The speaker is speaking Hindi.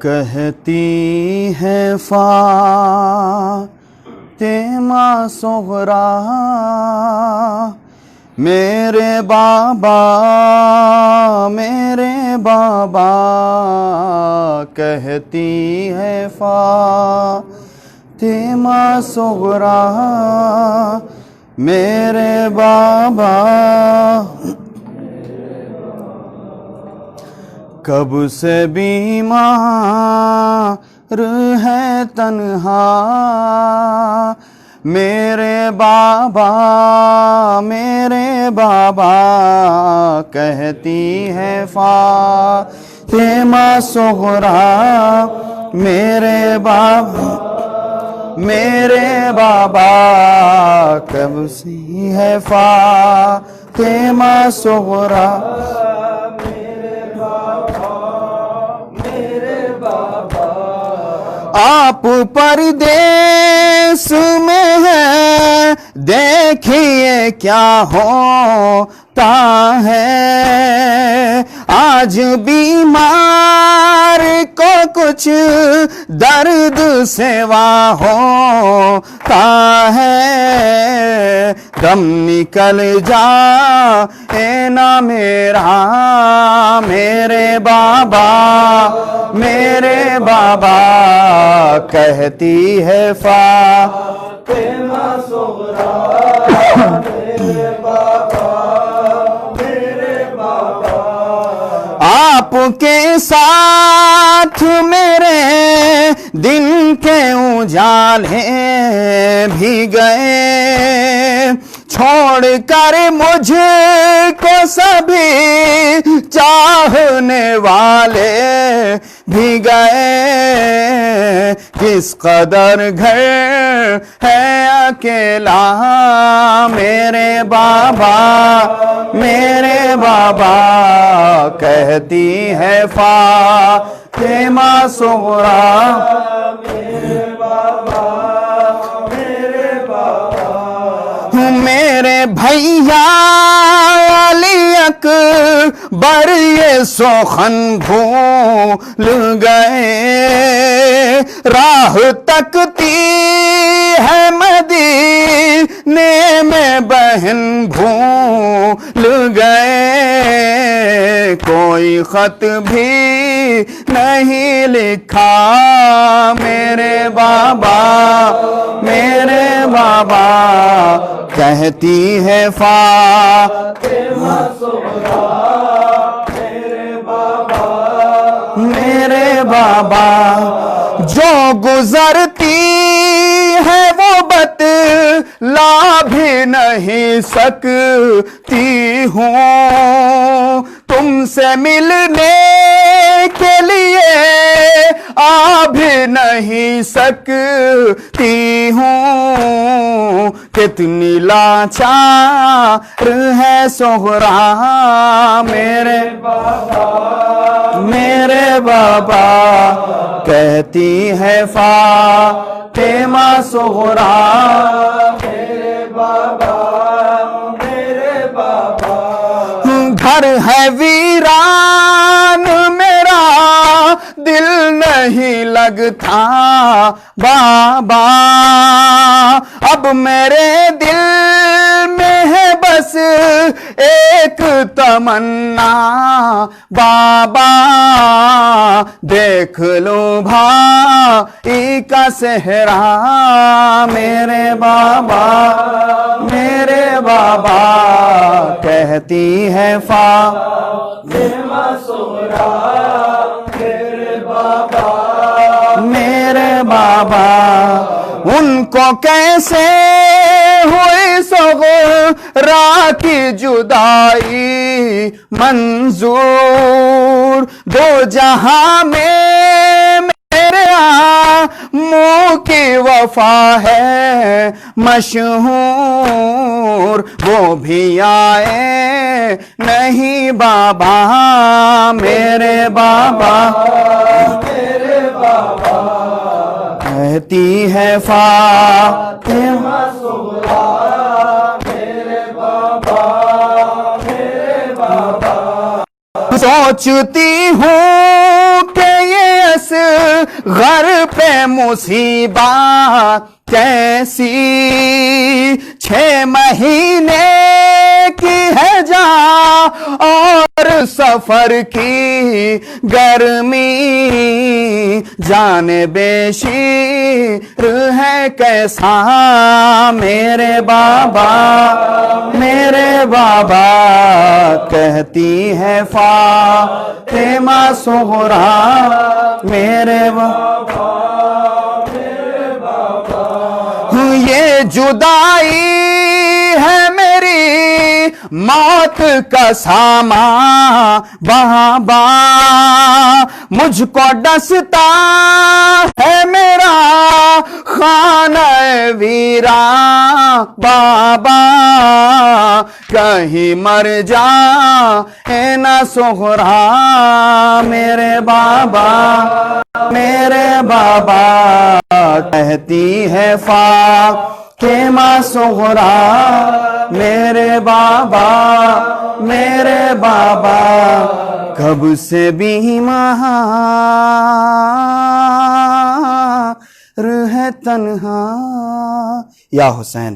कहती है फातिमा ज़ोहरा मेरे बाबा कहती है फातिमा ज़ोहरा मेरे बाबा कब से बीमार है तन्हा मेरे बाबा कहती है फातिमा ज़ोहरा मेरे बाबा कब से है फातिमा ज़ोहरा आप परदेस में हैं देखिए क्या होता है आज बीमार को कुछ दर्द सेवा होता है दम निकल जाए ना मेरा मेरे बाबा कहती है फातिमा ज़ोहरा मेरे बाबा आपके साथ मेरे दिन के उजाले भी गए छोड़ कर मुझको सभी चाहने वाले भी गए किस कदर घर है अकेला मेरे बाबा कहती है फातिमा ज़ोहरा मेरे भैया अली अकबर ये सोखन भूल गए राह तकती है मदीने में बहन भूल गए कोई खत भी नहीं लिखा मेरे बाबा कहती है फातिमा ज़ोहरा मेरे बाबा जो गुजरती है वो बतला भी नहीं सकती हूँ तुमसे मिलने के लिए आ भी नहीं सकती हूँ कितनी लाचार है ज़ोहरा मेरे बाबा कहती है फातिमा ज़ोहरा मेरे बाबा घर है वीरान मेरा दिल नहीं लगता बाबा अब मेरे दिल में है बस एक तमन्ना बाबा देख लो भाई का सेहरा मेरे बाबा कहती है फातिमा ज़ोहरा मेरे बाबा उनको कैसे हुई ज़ोहरा की जुदाई मंजूर दो जहां में मेरे मुँह की वफा है मशहूर वो भी आए नहीं बाबा मेरे बाबा कहती है फातिमा ज़ोहरा मेरे बाबा सोचती हूँ कि ये घर पे मुसीबत कैसी 6 महीने की है जा और सफर की गर्मी जाने बेशीर है कैसा मेरे बाबा कहती है फातिमा सुगरा मेरे बाबा ये जुदाई है मेरी मौत का सामा बाबा मुझको डसता है मेरा खाना वीरा बाबा कहीं मर जा ए ना सोहरा मेरे बाबा कहती है फातिमा सुगरा मेरे बाबा कब से बीमार है तन्हा या हुसैन।